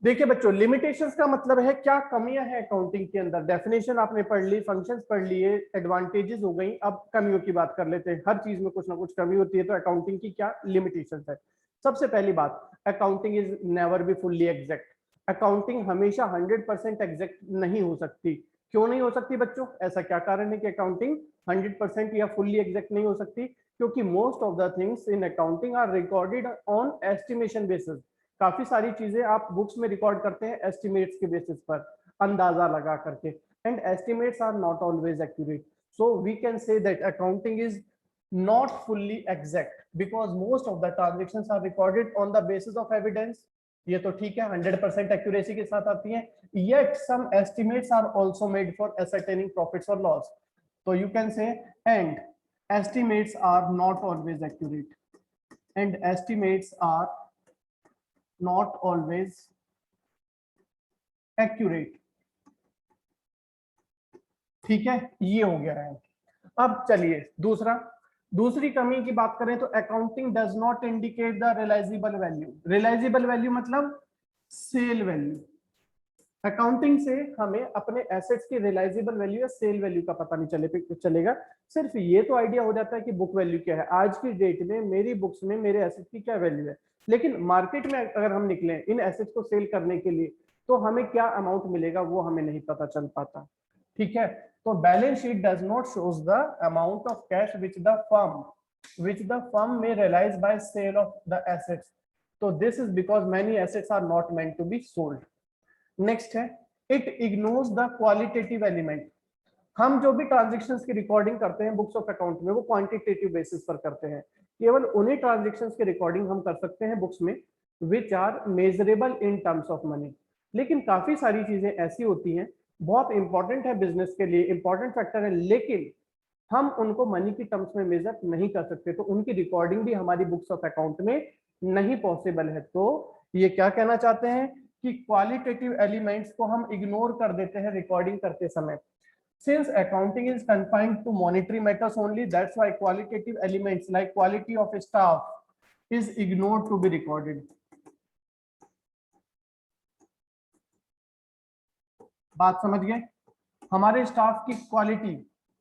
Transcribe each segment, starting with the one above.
देखिए बच्चों, लिमिटेशंस का मतलब है क्या कमियां हैं अकाउंटिंग के अंदर। डेफिनेशन आपने पढ़ ली, फंक्शंस पढ़ लिए, एडवांटेजेस हो गई, अब कमियों की बात कर लेते हैं। हर चीज में कुछ ना कुछ कमी होती है, तो अकाउंटिंग की क्या लिमिटेशंस है। सबसे पहली बात, accounting is never be fully exact. Accounting हमेशा 100% एग्जैक्ट नहीं हो सकती। क्यों नहीं हो सकती बच्चों? ऐसा क्या कारण है कि अकाउंटिंग 100% या फुल्ली एग्जैक्ट नहीं हो सकती? क्योंकि most of the things in accounting are recorded on estimation basis. काफी सारी चीजें आप बुक्स में रिकॉर्ड करते हैं एस्टिमेट्स के बेसिस पर, अंदाजा लगा करके, and estimates are not always accurate. So we can say that accounting is not fully exact because most of the transactions are recorded on the basis of evidence। ये तो ठीक है, 100% एक्यूरेसी के साथ आती है। yet some estimates are also made for ascertaining profits or loss। तो you can say and estimates are not always accurate and estimates are not always accurate। ठीक है, ये हो गया है। अब चलिए दूसरी कमी की बात करें तो accounting does not indicate the realisable value. Realisable value मतलब सेल वैल्यू। अकाउंटिंग से हमें अपने एसेट्स की रियलाइजेबल वैल्यू या सेल वैल्यू का पता नहीं चलेगा। सिर्फ ये तो आइडिया हो जाता है कि बुक वैल्यू क्या है, आज की डेट में मेरी बुक्स में मेरे एसेट्स की क्या वैल्यू है। लेकिन मार्केट में अगर हम निकले इन एसेट्स को सेल करने के लिए, तो हमें क्या अमाउंट मिलेगा वो हमें नहीं पता चल पाता। ठीक है, तो balance sheet does not shows the amount of cash which the firm may realize by sale of the assets। तो this is because many assets are not meant to be sold। Next है, it ignores the qualitative element. हम जो भी transactions की recording करते हैं books of account में, वो क्वांटिटेटिव बेसिस पर करते हैं। केवल उन्हीं ट्रांजेक्शन्स की रिकॉर्डिंग हम कर सकते हैं बुक्स में which are measurable in terms of money. लेकिन काफी सारी चीजें ऐसी होती हैं, बहुत इंपॉर्टेंट है बिजनेस के लिए, इंपॉर्टेंट फैक्टर है, लेकिन हम उनको मनी की टर्म्स में मेजर नहीं कर सकते, तो उनकी रिकॉर्डिंग भी हमारी बुक्स ऑफ अकाउंट में नहीं पॉसिबल है। तो ये क्या कहना चाहते हैं कि क्वालिटेटिव एलिमेंट्स को हम इग्नोर कर देते हैं रिकॉर्डिंग करते समय। Since accounting is confined to monetary matters only, that's why qualitative elements like quality of staff is ignored to be recorded। बात समझ गए? हमारे स्टाफ की क्वालिटी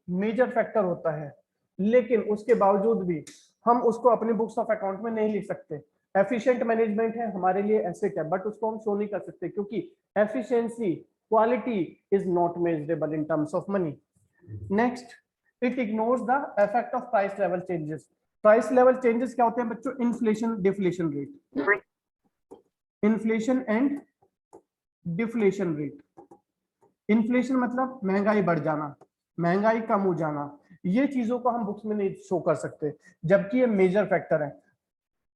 मेजर फैक्टर होता है, लेकिन उसके बावजूद भी हम उसको अपने बुक्स ऑफ अकाउंट में नहीं लिख सकते। एफिशिएंट मैनेजमेंट है हमारे लिए एसेट है, बट उसको हम शो नहीं कर सकते क्योंकि efficiency quality is not measurable in terms of money. Next, it ignores the effect of price level changes. Price level changes क्या होते हैं बच्चों? Inflation deflation rate, inflation and deflation rate. Inflation मतलब महंगाई बढ़ जाना, महंगाई कम हो जाना, ये चीजों को हम बुक्स में नहीं शो कर सकते, जबकि ये मेजर फैक्टर है।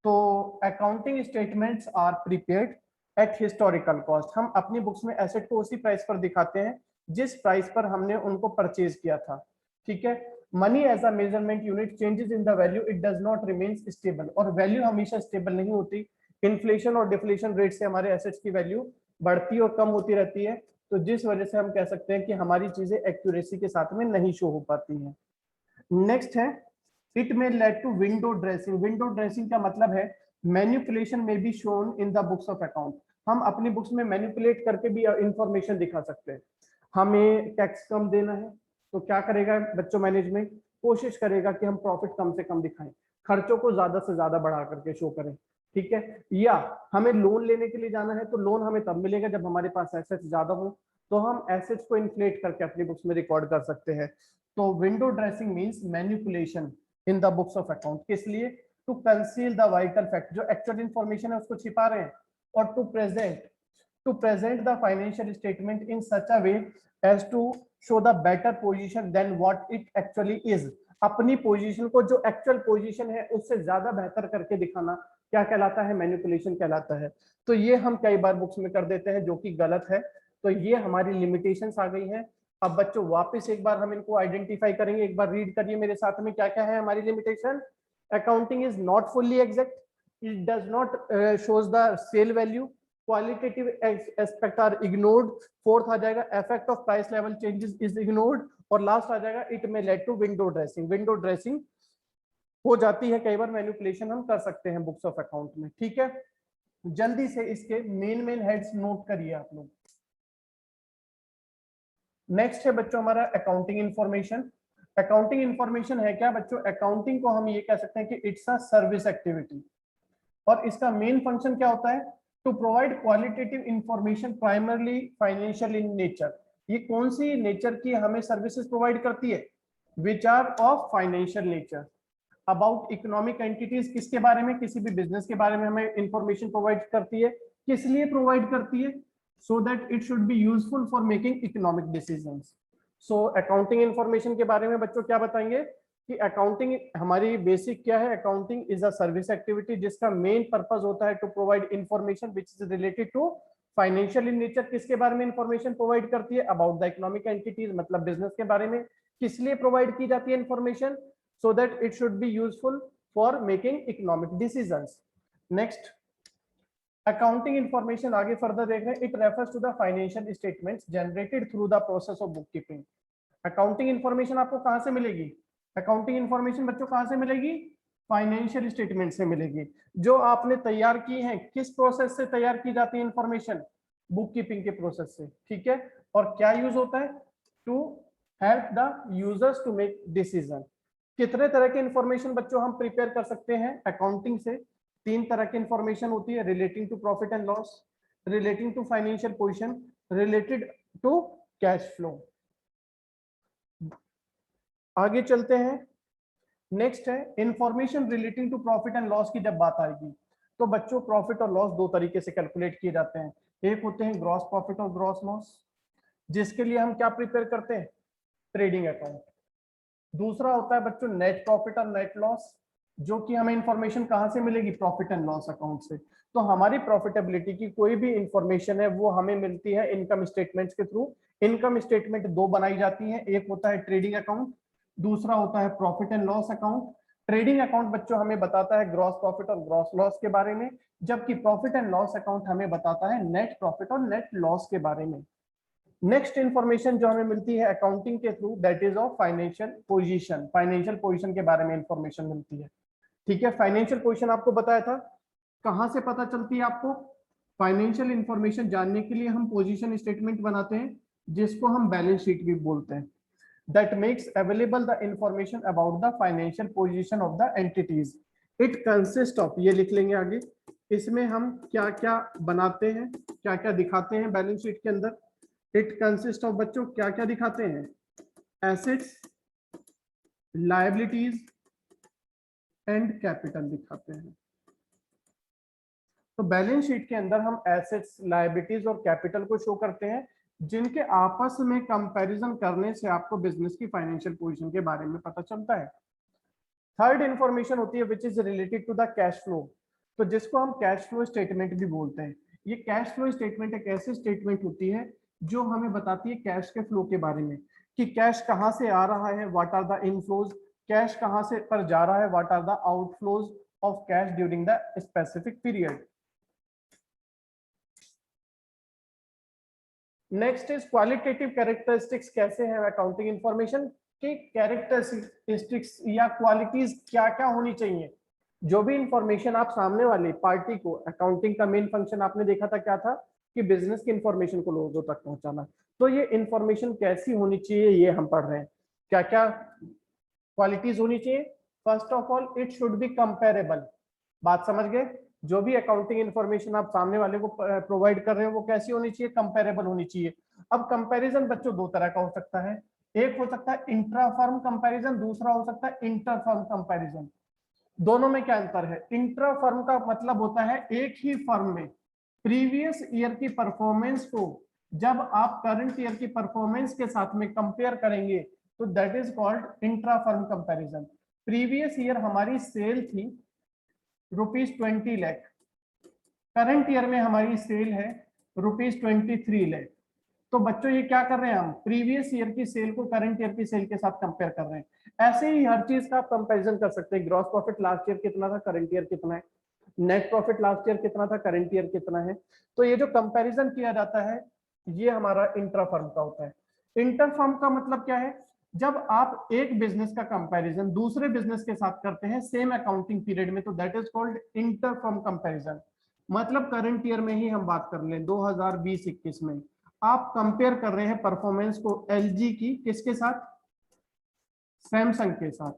तो accounting statements are prepared at historical cost. हम अपनी बुक्स में एसेट को उसी प्राइस पर दिखाते हैं जिस प्राइस पर हमने उनको परचेज किया था। ठीक है, money as a measurement unit changes in the value, it does not remain stable. और वैल्यू हमेशा स्टेबल नहीं होती। इन्फ्लेशन और डिफ्लेशन रेट से हमारे एसेट्स की वैल्यू बढ़ती और कम होती रहती है, तो जिस वजह से हम कह सकते हैं कि हमारी चीजें एक्यूरेसी के साथ में नहीं शो हो पाती हैं। नेक्स्ट है, it may lead to window dressing. Window dressing का मतलब है manipulation may be shown in the books of account. हम अपनी बुक्स में मैनिपुलेट करके भी इंफॉर्मेशन दिखा सकते हैं। हमें टैक्स कम देना है तो क्या करेगा बच्चों मैनेजमेंट? कोशिश करेगा कि हम प्रॉफिट कम से कम दिखाएं, खर्चों को ज्यादा से ज्यादा बढ़ा करके शो करें। ठीक है, या हमें लोन लेने के लिए जाना है तो लोन हमें तब मिलेगा जब हमारे पास एसेट्स ज्यादा हो, तो हम एसेट्स को इन्फ्लेट करके अपनी बुक्स में रिकॉर्ड कर सकते हैं। तो window dressing means manipulation in the books of account. किस लिए? To conceal the vital fact, जो एक्चुअल इंफॉर्मेशन है उसको छिपा रहे हैं, और to present the financial statement in such a way as to show the better position than what it actually is. अपनी पोजीशन को जो एक्चुअल पोजीशन है उससे ज्यादा बेहतर करके दिखाना क्या कहलाता है? मैनिपुलेशन कहलाता है। तो ये हम कई बार बुक्स में कर देते हैं जो कि गलत है। तो ये हमारी लिमिटेशंस आ गई हैं। अब बच्चों वापस एक बार हम इनको आइडेंटिफाई करेंगे, एक बार रीड करिए मेरे साथ में क्या क्या है हमारी limitation. Accounting is not fully exact, it does not shows the sale value, qualitative aspect are ignored, fourth आ जाएगा effect of price level changes is ignored, और लास्ट आ जाएगा it may lead to window dressing. Window dressing हो जाती है कई बार, manipulation हम कर सकते हैं बुक्स ऑफ अकाउंट में। ठीक है, जल्दी से इसके मेन हेड्स नोट करिए आप लोग। नेक्स्ट है बच्चों हमारा अकाउंटिंग इंफॉर्मेशन। अकाउंटिंग इंफॉर्मेशन है क्या बच्चों? अकाउंटिंग को हम ये कह सकते हैं कि इट्स अ सर्विस एक्टिविटी, और इसका मेन फंक्शन क्या होता है? To provide qualitative information primarily financial in nature. ये कौन सी नेचर की हमें सर्विसेज प्रोवाइड करती है? Which are of financial nature. About economic entities, किसके बारे में? किसी भी बिजनेस के बारे में हमें इंफॉर्मेशन प्रोवाइड करती है। किस लिए प्रोवाइड करती है? सो that it should be useful for making economic decisions. So accounting information के बारे में बच्चों क्या बताएंगे कि अकाउंटिंग हमारी बेसिक क्या है? Accounting is a service activity जिसका मेन पर्पस होता है to provide information which is related to financial in nature. किसके बारे में इंफॉर्मेशन प्रोवाइड करती है? अबाउट द इकोनॉमिक एंटिटीज, मतलब बिजनेस के बारे में। किस लिए प्रोवाइड की जाती है information? So that it should be useful for making economic decisions. Next accounting information आगे फर्दर देख रहे हैं। It refers to the financial statements generated through the process of book keeping. Accounting information आपको कहां से मिलेगी? अकाउंटिंग इंफॉर्मेशन बच्चों कहां से मिलेगी? फाइनेंशियल स्टेटमेंट से मिलेगी, जो आपने तैयार की है। किस प्रोसेस से तैयार की जाती है इंफॉर्मेशन? बुक कीपिंग के प्रोसेस से, ठीक है। और क्या यूज होता है? To help the users to make decision. कितने तरह के इंफॉर्मेशन बच्चों हम प्रिपेयर कर सकते हैं अकाउंटिंग से? 3 तरह की इंफॉर्मेशन होती है। Relating to profit and loss, relating to financial position, related to cash flow. आगे चलते हैं। नेक्स्ट है information relating to profit and loss की जब बात आएगी तो बच्चों प्रॉफिट और लॉस दो तरीके से कैलकुलेट किए जाते हैं। एक होते हैं ग्रॉस प्रॉफिट और ग्रॉस लॉस, जिसके लिए हम क्या प्रिपेयर करते हैं? Trading account. दूसरा होता है बच्चों नेट प्रॉफिट और नेट लॉस, जो कि हमें इंफॉर्मेशन कहां से मिलेगी? प्रॉफिट एंड लॉस अकाउंट से। तो हमारी प्रॉफिटेबिलिटी की कोई भी इंफॉर्मेशन है वो हमें मिलती है इनकम स्टेटमेंट्स के थ्रू। इनकम स्टेटमेंट 2 बनाई जाती है, एक होता है ट्रेडिंग अकाउंट, दूसरा होता है profit and loss account. Trading account बच्चों हमें बताता है ग्रॉस प्रॉफिट और ग्रॉस लॉस के बारे में, जबकि प्रॉफिट एंड लॉस अकाउंट हमें बताता है नेट प्रॉफिट और नेट लॉस के बारे में। नेक्स्ट इंफॉर्मेशन जो हमें मिलती है अकाउंटिंग के through that is of financial position. Financial position के बारे में इंफॉर्मेशन मिलती है, ठीक है। फाइनेंशियल पोजीशन आपको बताया था, कहां से पता चलती है आपको? फाइनेंशियल इंफॉर्मेशन जानने के लिए हम पोजीशन स्टेटमेंट बनाते हैं, जिसको हम बैलेंस शीट भी बोलते हैं। that makes available the information about the financial position of the entities. It consists of, ये लिख लेंगे आगे, इसमें हम क्या क्या बनाते हैं, क्या क्या दिखाते हैं बैलेंस शीट के अंदर। It consists of बच्चों क्या क्या दिखाते हैं? एसेट्स, लायबिलिटीज एंड कैपिटल दिखाते हैं। तो बैलेंस शीट के अंदर हम एसेट्स, लायबिलिटीज और कैपिटल को शो करते हैं, जिनके आपस में कंपैरिजन करने से आपको बिजनेस की फाइनेंशियल पोजीशन के बारे में पता चलता है। थर्ड इंफॉर्मेशन होती है which is related to the cash flow, तो जिसको हम कैश फ्लो स्टेटमेंट भी बोलते हैं। ये कैश फ्लो स्टेटमेंट एक ऐसी स्टेटमेंट होती है जो हमें बताती है कैश के फ्लो के बारे में, कि कैश कहां से आ रहा है, what are the inflows, cash कहां से पर जा रहा है, what are the outflows of cash during the specific period. Next is qualitative characteristics. कैसे है अकाउंटिंग इंफॉर्मेशन की कैरेक्टरिस्टिक्स या क्वालिटीज क्या क्या होनी चाहिए? जो भी इंफॉर्मेशन आप सामने वाली पार्टी को, अकाउंटिंग का मेन फंक्शन आपने देखा था क्या था? कि बिजनेस की इंफॉर्मेशन को लोगों तक पहुंचाना। तो ये इंफॉर्मेशन कैसी होनी चाहिए ये हम पढ़ रहे हैं। क्या क्या क्वालिटीज होनी चाहिए? First of all it should be comparable. बात समझ गए? जो भी अकाउंटिंग इंफॉर्मेशन आप सामने वाले को प्रोवाइड कर रहे हो वो कैसी होनी चाहिए? कंपेरेबल होनी चाहिए। अब कंपैरिजन बच्चों दो तरह का हो सकता है, एक हो सकता है इंट्रा फर्म कंपैरिजन, दूसरा हो सकता है इंटर फर्म कंपैरिजन। दोनों में क्या अंतर है? इंट्रा फर्म का मतलब होता है एक ही फर्म में प्रीवियस ईयर की परफॉर्मेंस को जब आप करंट ईयर की परफॉर्मेंस के साथ में कंपेयर करेंगे तो that is called intra firm comparison. Previous year हमारी सेल थी ₹20 लाख, करंट ईयर में हमारी सेल है ₹23 लाख। तो बच्चों ये क्या कर रहे हैं? हम प्रीवियस ईयर की सेल को करंट ईयर की सेल के साथ कंपेयर कर रहे हैं। ऐसे ही हर चीज का आप कंपैरिजन कर सकते हैं। ग्रॉस प्रॉफिट लास्ट ईयर कितना था, करंट ईयर कितना है, नेट प्रॉफिट लास्ट ईयर कितना था, करंट ईयर कितना है। तो ये जो कंपैरिजन किया जाता है ये हमारा इंट्रा फर्म का होता है। इंटर फर्म का मतलब क्या है? जब आप एक बिजनेस का कंपैरिजन दूसरे बिजनेस के साथ करते हैं सेम अकाउंटिंग पीरियड में, तो that is called inter firm comparison. मतलब करंट ईयर में ही हम बात कर लें 2020-21 में आप कंपेयर कर रहे हैं परफॉर्मेंस को एलजी की किसके साथ, सैमसंग के साथ,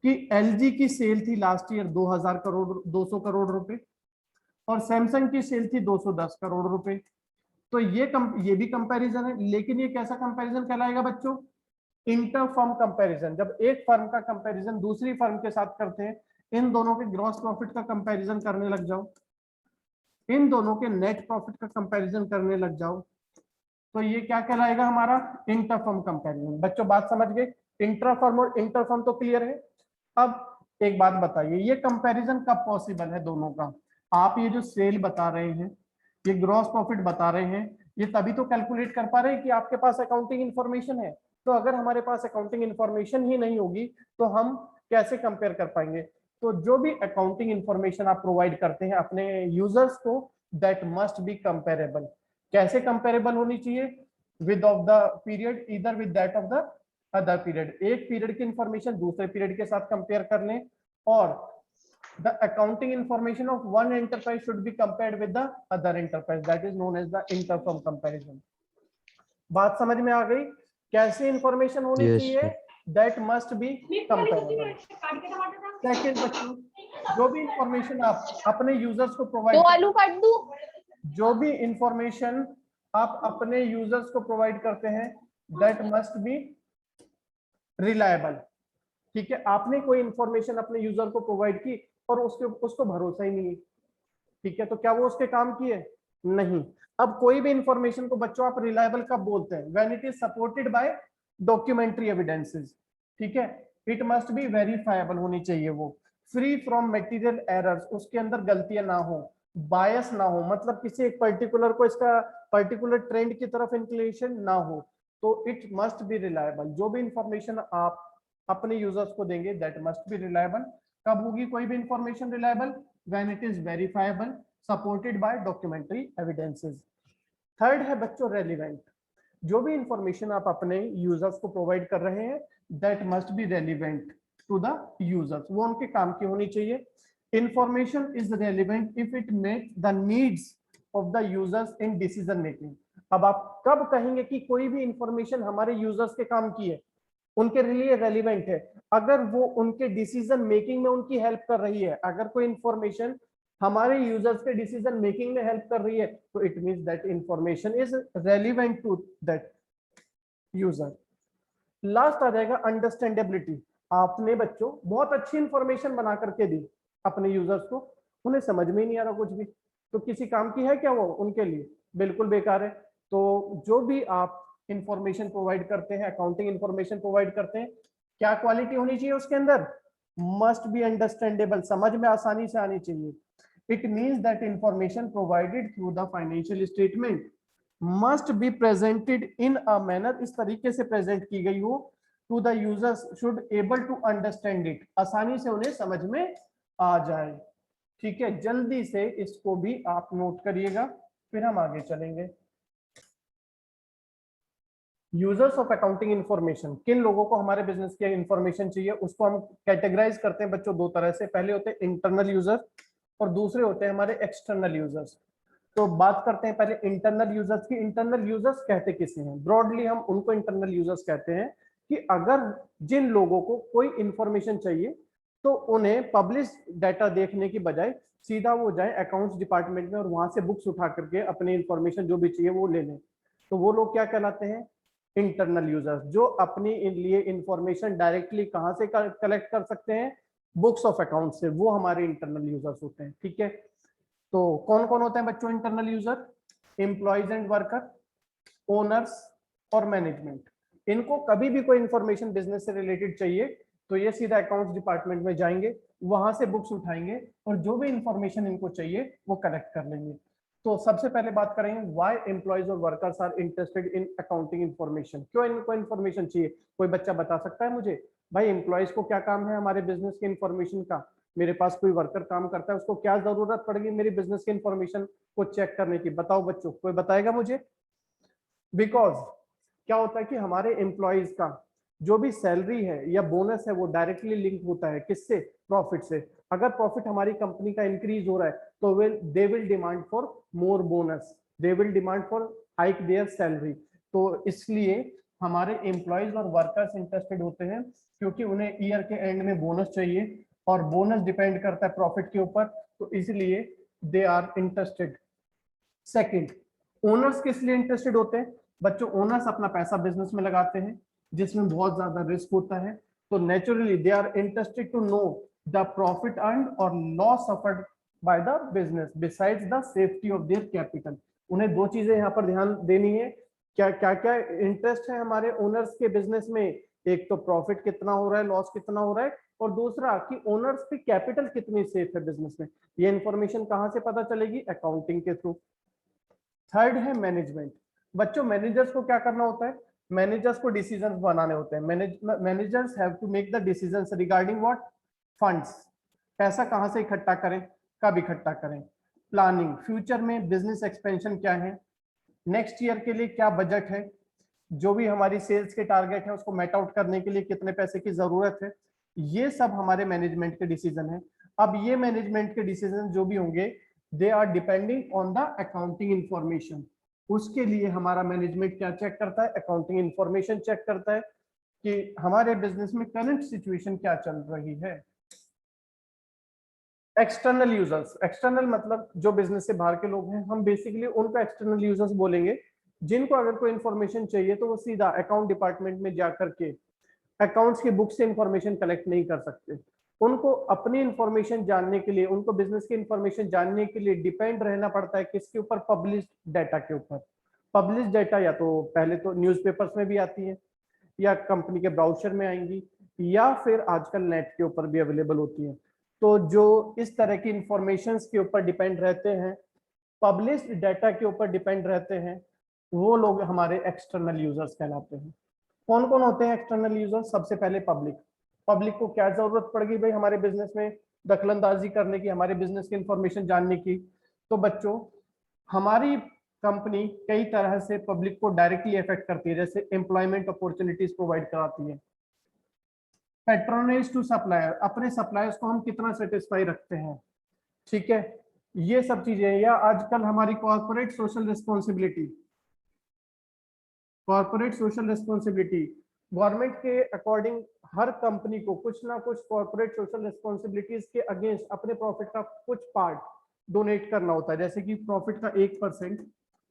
कि एलजी की सेल थी लास्ट ईयर 200 करोड़ रुपए और सैमसंग की सेल थी 210 करोड़ रुपए। तो ये भी कंपैरिजन है, लेकिन ये कैसा कंपैरिजन कहलाएगा बच्चों, इंटर फर्म कंपैरिजन। जब एक फर्म का कंपैरिजन दूसरी फर्म के साथ करते हैं, इन दोनों के ग्रॉस प्रॉफिट का कंपैरिजन करने लग जाओ, इन दोनों के नेट प्रॉफिट का कंपैरिजन करने लग जाओ, तो ये क्या कहलाएगा हमारा, इंटर फर्म कंपैरिजन। बच्चों बात समझ गए, इंटर फर्म और इंटर फर्म तो क्लियर है। अब एक बात बताइए, ये कंपैरिजन कब पॉसिबल है दोनों का, आप ये जो सेल बता रहे हैं, ये ग्रॉस प्रॉफिट बता रहे हैं, ये तभी तो कैलकुलेट कर पा रहे हैं कि आपके पास अकाउंटिंग इंफॉर्मेशन है। तो अगर हमारे पास अकाउंटिंग इंफॉर्मेशन ही नहीं होगी तो हम कैसे कंपेयर कर पाएंगे। तो जो भी अकाउंटिंग इंफॉर्मेशन आप प्रोवाइड करते हैं अपने यूजर्स को, दैट मस्ट बी कंपेरेबल। कैसे कंपेरेबल होनी चाहिए, विद ऑफ द पीरियड, इधर with that of the other period. एक पीरियड की इंफॉर्मेशन दूसरे पीरियड के साथ कंपेयर कर लें, और the accounting information of one enterprise should be compared with the other enterprise, that is known as the interfirm comparison। बात समझ में आ गई, कैसे इंफॉर्मेशन होनी चाहिए, that must be comparable. Second बच्चों, जो भी इंफॉर्मेशन आप अपने यूजर्स को प्रोवाइड, जो भी इंफॉर्मेशन आप अपने यूजर्स को प्रोवाइड करते हैं, दैट मस्ट बी रिलायबल। ठीक है, आपने कोई इंफॉर्मेशन अपने यूजर को प्रोवाइड की और उसको भरोसा ही नहीं है, ठीक है, तो क्या वो उसके काम की है, नहीं। अब कोई भी इंफॉर्मेशन को बच्चों आप रिलायबल कब बोलते हैं, when it is supported by documentary evidences. ठीक है, इट मस्ट बी वेरीफाइबल होनी चाहिए, वो फ्री फ्रॉम मटेरियल एरर्स, उसके अंदर गलतियां ना हो, बायस ना हो, मतलब किसी एक पर्टिकुलर को इसका पर्टिकुलर ट्रेंड की तरफ इंक्लिनेशन ना हो। तो इट मस्ट बी रिलायबल, जो भी इंफॉर्मेशन आप अपने यूजर्स को देंगे दैट मस्ट बी रिलायबल। कब होगी कोई भी information reliable, when it is verifiable, supported by documentary evidences. Third है बच्चों रेलिवेंट, जो भी इंफॉर्मेशन आप अपने यूजर्स को प्रोवाइड कर रहे हैं that must be relevant to the users, वो उनके काम की होनी चाहिए। Information is relevant if it met the needs of the users in decision making. अब आप कब कहेंगे कि कोई भी इंफॉर्मेशन हमारे यूजर्स के काम की है, उनके लिए रेलिवेंट है, अगर वो उनके डिसीजन मेकिंग में उनकी हेल्प कर रही है। अगर कोई इंफॉर्मेशन हमारे यूजर्स के डिसीजन मेकिंग में हेल्प कर रही है तो it means that information is relevant to that user. Last आ जाएगा अंडरस्टैंडेबिलिटी। आपने बच्चों बहुत अच्छी इंफॉर्मेशन बना करके दी अपने यूजर्स को, उन्हें समझ में ही नहीं आ रहा कुछ भी, तो किसी काम की है क्या वो, उनके लिए बिल्कुल बेकार है। तो जो भी आप इंफॉर्मेशन प्रोवाइड करते हैं, अकाउंटिंग इंफॉर्मेशन प्रोवाइड करते हैं, क्या क्वालिटी होनी चाहिए उसके अंदर, मस्ट बी अंडरस्टैंडेबल, समझ में आसानी से आनी चाहिए। It means that information provided through the financial statement must be presented in a manner, इस तरीके से प्रेजेंट की गई हो to the users should able to understand it, आसानी से उन्हें समझ में आ जाए। ठीक है, जल्दी से इसको भी आप नोट करिएगा, फिर हम आगे चलेंगे। यूजर्स ऑफ अकाउंटिंग इंफॉर्मेशन, किन लोगों को हमारे बिजनेस की इंफॉर्मेशन चाहिए, उसको हम कैटेगराइज करते हैं बच्चों दो तरह से। पहले होते हैं इंटरनल यूजर और दूसरे होते हैं हमारे एक्सटर्नल यूजर्स। तो बात करते हैं पहले इंटरनल यूजर्स की। इंटरनल यूजर्स कहते किसे हैं, ब्रॉडली हम उनको इंटरनल यूजर्स कहते हैं कि अगर जिन लोगों को कोई इंफॉर्मेशन चाहिए तो उन्हें पब्लिश डाटा देखने की बजाय सीधा वो जाए अकाउंट्स डिपार्टमेंट में और वहां से बुक्स उठा करके अपनी इंफॉर्मेशन जो भी चाहिए वो ले लें, तो वो लोग क्या कहलाते हैं, इंटरनल यूजर्स। जो अपनी लिए इंफॉर्मेशन डायरेक्टली कहां से कलेक्ट कर सकते हैं, बुक्स ऑफ अकाउंट से, वो हमारे इंटरनल यूजर्स होते हैं। ठीक है, तो कौन कौन होते हैं बच्चों internal user, employees and worker, owners और मैनेजमेंट। इनको कभी भी कोई इंफॉर्मेशन बिजनेस से रिलेटेड चाहिए तो ये सीधा अकाउंट्स डिपार्टमेंट में जाएंगे, वहां से बुक्स उठाएंगे और जो भी इंफॉर्मेशन इनको चाहिए वो कलेक्ट कर लेंगे। तो सबसे पहले बात करेंगे व्हाई एम्प्लॉयज और workers are interested in accounting information, क्यों इनको इंफॉर्मेशन चाहिए। कोई बच्चा बता सकता है मुझे, भाई एम्प्लॉयज को क्या काम है हमारे बिजनेस के इंफॉर्मेशन का, मेरे पास कोई वर्कर काम करता है उसको क्या जरूरत पड़ेगी मेरी बिजनेस के इंफॉर्मेशन को चेक करने की, बताओ बच्चों, कोई बताएगा मुझे। बिकॉज क्या होता है कि हमारे एम्प्लॉयज का जो भी सैलरी है या बोनस है वो डायरेक्टली लिंक होता है किससे, प्रॉफिट से। अगर प्रॉफिट हमारी कंपनी का इंक्रीज हो रहा है तो they will demand for more bonus, they will demand for hike there salary. तो इसलिए हमारे एम्प्लॉयज और वर्कर्स इंटरेस्टेड होते हैं, क्योंकि उन्हें ईयर के एंड में बोनस चाहिए और बोनस डिपेंड करता है प्रॉफिट के ऊपर, तो इसलिए they are interested. Second, owners किस लिए इंटरेस्टेड होते हैं? बच्चों, ओनर्स अपना पैसा बिजनेस में लगाते हैं जिसमें बहुत ज्यादा रिस्क होता है, तो naturally they are interested to know the profit earn और loss suffered by the business besides the safety of their capital. उन्हें दो चीजें यहाँ पर ध्यान देनी है, क्या क्या क्या इंटरेस्ट है हमारे ओनर्स के बिजनेस में। एक तो प्रॉफिट कितना हो रहा है, लॉस कितना हो रहा है, और दूसरा कि ओनर्स की कैपिटल कितनी सेफ है बिजनेस में। ये इंफॉर्मेशन कहाँ से पता चलेगी? अकाउंटिंग के थ्रू। थर्ड है मैनेजमेंट। बच्चों, मैनेजर्स को क्या करना होता है? मैनेजर्स को डिसीजंस बनाने होते हैं। Managers have to make the decisions regarding what? Funds. पैसा कहां से इकट्ठा करें, कब इकट्ठा करें। प्लानिंग, फ्यूचर में बिजनेस एक्सपेंशन क्या है, नेक्स्ट ईयर के लिए क्या बजट है, जो भी हमारी सेल्स के टारगेट है उसको मेट आउट करने के लिए कितने पैसे की जरूरत है, ये सब हमारे मैनेजमेंट के डिसीजन है। अब ये मैनेजमेंट के डिसीजन जो भी होंगे, they are depending on the accounting information. उसके लिए हमारा मैनेजमेंट क्या चेक करता है? अकाउंटिंग इंफॉर्मेशन चेक करता है कि हमारे बिजनेस में करंट सिचुएशन क्या चल रही है। एक्सटर्नल यूजर्स, एक्सटर्नल मतलब जो बिजनेस से बाहर के लोग हैं, हम बेसिकली उनको एक्सटर्नल यूजर्स बोलेंगे, जिनको अगर कोई इंफॉर्मेशन चाहिए तो वो सीधा अकाउंट डिपार्टमेंट में जाकर के अकाउंट्स की बुक से इंफॉर्मेशन कलेक्ट नहीं कर सकते। उनको अपनी इंफॉर्मेशन जानने के लिए, उनको बिजनेस की इंफॉर्मेशन जानने के लिए डिपेंड रहना पड़ता है किसके ऊपर? पब्लिश डाटा के ऊपर। पब्लिश डाटा या तो पहले तो न्यूज़पेपर्स में भी आती है, या कंपनी के ब्राउजर में आएंगी, या फिर आजकल नेट के ऊपर भी अवेलेबल होती है। तो जो इस तरह की इंफॉर्मेशन के ऊपर डिपेंड रहते हैं, पब्लिश्ड डाटा के ऊपर डिपेंड रहते हैं, वो लोग हमारे एक्सटर्नल यूजर्स कहलाते हैं। कौन कौन होते हैं एक्सटर्नल यूजर्स? सबसे पहले पब्लिक। पब्लिक को क्या जरूरत पड़ गई भाई हमारे बिजनेस में दखलंदाजी करने की, हमारे बिजनेस की इंफॉर्मेशन जानने की? तो बच्चों, हमारी कंपनी कई तरह से पब्लिक को डायरेक्टली इफेक्ट करती है, जैसे एम्प्लॉयमेंट अपॉर्चुनिटीज प्रोवाइड कराती है। पैट्रोनेज टू सप्लायर, अपने सप्लायर्स को हम कितना सेटिस्फाई रखते हैं, ठीक है, ये सब चीजें। या आजकल हमारी corporate social responsibility, corporate social responsibility government के अकॉर्डिंग हर कंपनी को कुछ ना कुछ कॉर्पोरेट सोशल रिस्पॉन्सिबिलिटीज के अगेंस्ट अपने प्रॉफिट का कुछ पार्ट डोनेट करना होता है। जैसे कि प्रॉफिट का 1%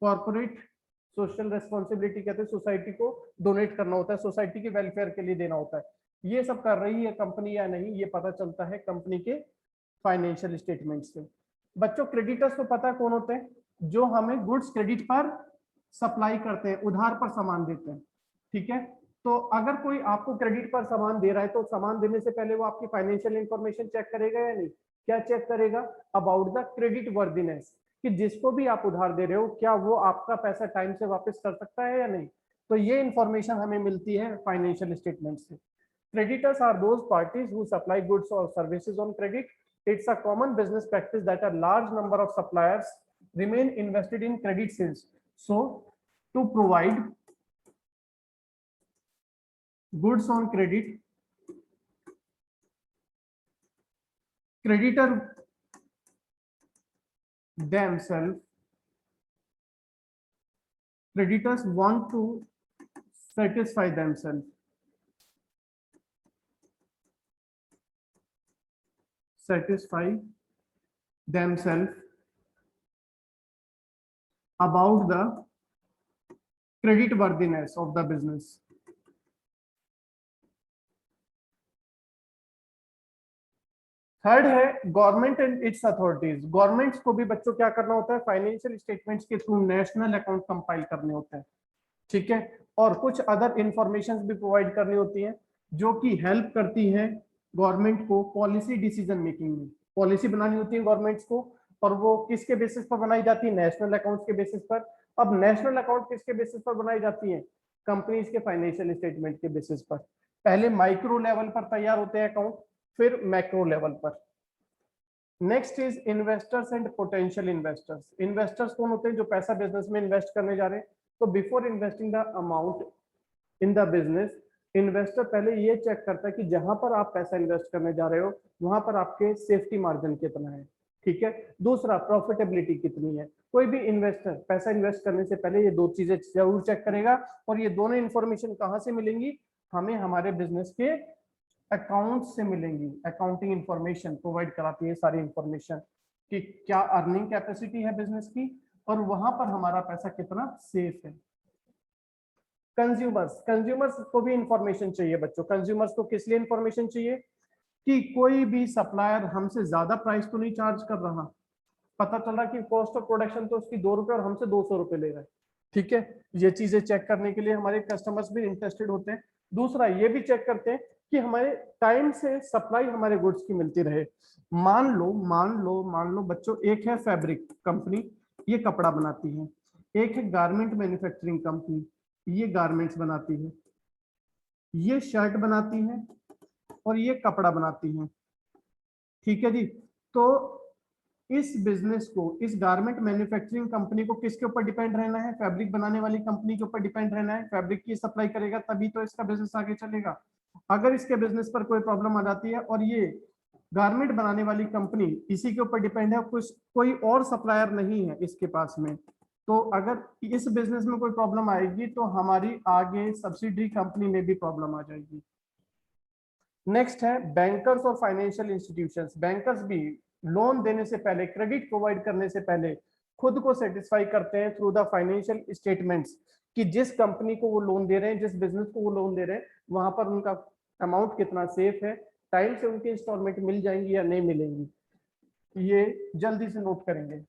कॉर्पोरेट सोशल रिस्पॉन्सिबिलिटी कहते हैं, सोसाइटी को डोनेट करना होता है, सोसाइटी के वेलफेयर के लिए देना होता है। ये सब कर रही है कंपनी या नहीं, ये पता चलता है कंपनी के फाइनेंशियल स्टेटमेंट से। बच्चों, क्रेडिटर्स को पता है कौन होते हैं? जो हमें गुड्स क्रेडिट पर सप्लाई करते हैं, उधार पर सामान देते हैं, ठीक है। तो अगर कोई आपको क्रेडिट पर सामान दे रहा है तो सामान देने से पहले वो आपकी फाइनेंशियल इंफॉर्मेशन चेक करेगा या नहीं? क्या चेक करेगा? अबाउट द क्रेडिट वर्दीनेस, कि जिसको भी आप उधार दे रहे हो क्या वो आपका पैसा टाइम से वापस कर सकता है या नहीं। तो ये इंफॉर्मेशन हमें मिलती है फाइनेंशियल स्टेटमेंट से। Creditors are those parties who supply goods or services on credit. It's a common business practice that a large number of suppliers remain invested in credit sales. So, to provide goods on credit, creditor themselves, creditors want to satisfy themselves. Satisfy themselves about the credit worthiness of the business. Third है government and its authorities. Governments को भी बच्चों क्या करना होता है? Financial statements के through national account compile करने होते हैं, ठीक है, और कुछ अदर इंफॉर्मेशन भी प्रोवाइड करनी होती है जो कि हेल्प करती है गवर्नमेंट को पॉलिसी डिसीजन मेकिंग में। पॉलिसी बनानी होती है गवर्नमेंट्स को, और वो किसके बेसिस पर बनाई जाती है? नेशनल अकाउंट्स के बेसिस पर। अब नेशनल अकाउंट किसके बेसिस पर बनाई जाती है? कंपनीज के फाइनेंशियल स्टेटमेंट के बेसिस पर। पहले माइक्रो लेवल पर तैयार होते हैं अकाउंट, फिर मैक्रो लेवल पर। Next is investors and potential investors. Investors कौन होते हैं? जो पैसा बिजनेस में इन्वेस्ट करने जा रहे हैं। तो before investing the amount in the business, investor पहले ये चेक करता है कि जहां पर आप पैसा इन्वेस्ट करने जा रहे हो वहां पर आपके सेफ्टी मार्जिन कितना है, ठीक है। दूसरा, प्रॉफिटेबिलिटी कितनी है। कोई भी इन्वेस्टर पैसा इन्वेस्ट करने से पहले ये दो चीजें जरूर चेक करेगा, और ये दोनों इंफॉर्मेशन कहाँ से मिलेंगी, हमें हमारे बिजनेस के अकाउंट से मिलेंगी। अकाउंटिंग इंफॉर्मेशन प्रोवाइड कराती है सारी इंफॉर्मेशन कि क्या अर्निंग कैपेसिटी है बिजनेस की, और वहां पर हमारा पैसा कितना सेफ है। कंज्यूमर्स को भी इंफॉर्मेशन चाहिए बच्चों। कंज्यूमर्स को किस लिए इंफॉर्मेशन चाहिए, कि कोई भी सप्लायर हमसे ज्यादा प्राइस तो नहीं चार्ज कर रहा। पता चल रहा कि कॉस्ट ऑफ प्रोडक्शन तो उसकी 2 रुपए और हमसे 200 रुपए ले रहा है, ठीक है। ये चीजें चेक करने के लिए हमारे कस्टमर्स भी इंटरेस्टेड होते हैं। दूसरा, ये भी चेक करते हैं कि हमारे टाइम से सप्लाई हमारे गुड्स की मिलती रहे। मान लो बच्चों, एक है फैब्रिक कंपनी, ये कपड़ा बनाती है। एक है गारमेंट मैन्युफैक्चरिंग कंपनी, ये गारमेंट्स बनाती है। ये शर्ट बनाती है और ये कपड़ा बनाती है, ठीक है जी। तो इस बिजनेस को, इस गारमेंट मैन्युफैक्चरिंग कंपनी को किसके ऊपर डिपेंड रहना है, फैब्रिक बनाने वाली कंपनी के ऊपर डिपेंड रहना है। फैब्रिक की सप्लाई करेगा तभी तो इसका बिजनेस आगे चलेगा। अगर इसके बिजनेस पर कोई प्रॉब्लम आ जाती है और ये गारमेंट बनाने वाली कंपनी इसी के ऊपर डिपेंड है, कुछ कोई और सप्लायर नहीं है इसके पास में, तो अगर इस बिजनेस में कोई प्रॉब्लम आएगी तो हमारी आगे सब्सिडरी कंपनी में भी प्रॉब्लम आ जाएगी। नेक्स्ट है बैंकर्स और फाइनेंशियल इंस्टीट्यूशंस। बैंकर्स भी लोन देने से पहले, क्रेडिट प्रोवाइड करने से पहले खुद को सेटिस्फाई करते हैं थ्रू द फाइनेंशियल स्टेटमेंट्स कि जिस कंपनी को वो लोन दे रहे हैं, जिस बिजनेस को वो लोन दे रहे हैं, वहां पर उनका अमाउंट कितना सेफ है, टाइम से उनकी इंस्टॉलमेंट मिल जाएंगी या नहीं मिलेंगी, ये जल्दी से नोट करेंगे।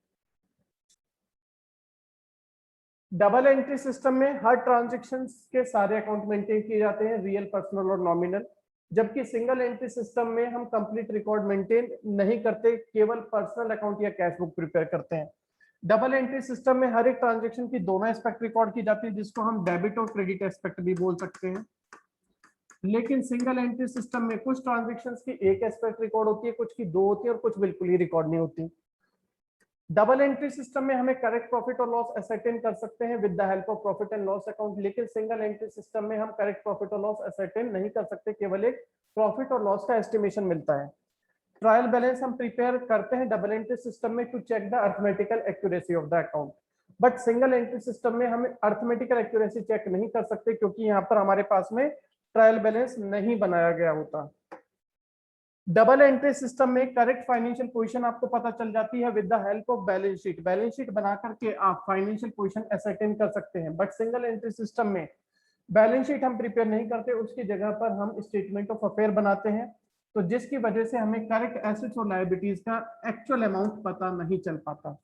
डबल एंट्री सिस्टम में हर ट्रांजेक्शन के सारे अकाउंट मेंटेन किए जाते हैं, रियल, पर्सनल और नॉमिनल। जबकि सिंगल एंट्री सिस्टम में हम कंप्लीट रिकॉर्ड मेंटेन नहीं करते, केवल पर्सनल अकाउंट या कैश बुक प्रिपेयर करते हैं। डबल एंट्री सिस्टम में हर एक ट्रांजेक्शन की दोनों एस्पेक्ट रिकॉर्ड की जाती है, जिसको हम डेबिट और क्रेडिट एस्पेक्ट भी बोल सकते हैं। लेकिन सिंगल एंट्री सिस्टम में कुछ ट्रांजेक्शन्स की एक एस्पेक्ट रिकॉर्ड होती है, कुछ की दो होती है और कुछ बिल्कुल ही रिकॉर्ड नहीं होती। डबल एंट्री सिस्टम में हमें करेक्ट प्रॉफिट और लॉस असर्टेन कर सकते हैं with the help of profit and loss account, लेकिन सिंगल एंट्री सिस्टम में हम करेक्ट प्रॉफिट और लॉस असर्टेन नहीं कर सकते, केवल एक प्रॉफिट और लॉस का एस्टिमेशन मिलता है। ट्रायल बैलेंस हम प्रिपेयर करते हैं डबल एंट्री सिस्टम में to check the arithmetical accuracy of the account, but single entry system में हम अर्थमेटिकल एक्यूरेसी चेक नहीं कर सकते क्योंकि यहाँ पर हमारे पास में ट्रायल बैलेंस नहीं बनाया गया होता। डबल एंट्री सिस्टम में करेक्ट फाइनेंशियल पोजीशन आपको पता चल जाती है with the help of balance sheet. Balance sheet बना करके आप फाइनेंशियल पोजीशन असर्टेन कर सकते हैं, बट सिंगल एंट्री सिस्टम में बैलेंस शीट हम प्रिपेयर नहीं करते, उसकी जगह पर हम स्टेटमेंट ऑफ अफेयर बनाते हैं, तो जिसकी वजह से हमें करेक्ट एसेट्स और लायबिलिटीज का एक्चुअल अमाउंट पता नहीं चल पाता।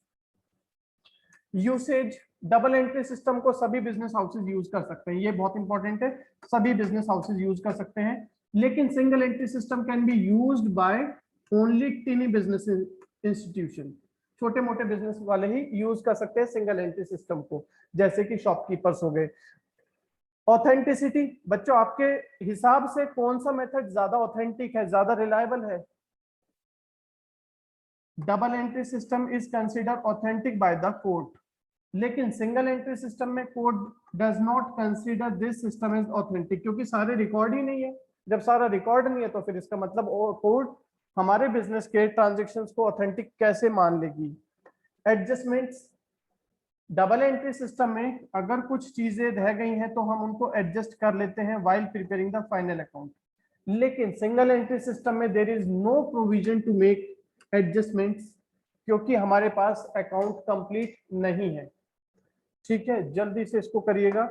यूसेज, डबल एंट्री सिस्टम को सभी बिजनेस हाउसेज यूज कर सकते हैं, ये बहुत इंपॉर्टेंट है, सभी बिजनेस हाउसेज यूज कर सकते हैं। लेकिन single entry system can be used by only टिनी business institution. छोटे मोटे बिजनेस वाले ही यूज कर सकते हैं सिंगल एंट्री सिस्टम को, जैसे कि शॉपकीपर्स हो गए। ऑथेंटिसिटी, बच्चों आपके हिसाब से कौन सा मेथड ज्यादा ऑथेंटिक है, ज्यादा रिलायबल है? Double entry system is consider authentic by the court, लेकिन सिंगल एंट्री सिस्टम में court does not consider this system as authentic, क्योंकि सारे रिकॉर्ड ही नहीं है। जब सारा रिकॉर्ड नहीं है तो फिर इसका मतलब कोर्ट हमारे बिजनेस के ट्रांजेक्शन्स को ऑथेंटिक कैसे मान लेगी। एडजस्टमेंट्स, डबल एंट्री सिस्टम में अगर कुछ चीजें रह गई हैं तो हम उनको एडजस्ट कर लेते हैं while preparing the final account, लेकिन सिंगल एंट्री सिस्टम में there is no provision to make adjustments, क्योंकि हमारे पास अकाउंट कंप्लीट नहीं है। ठीक है, जल्दी से इसको करिएगा,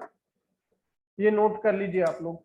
ये नोट कर लीजिए आप लोग।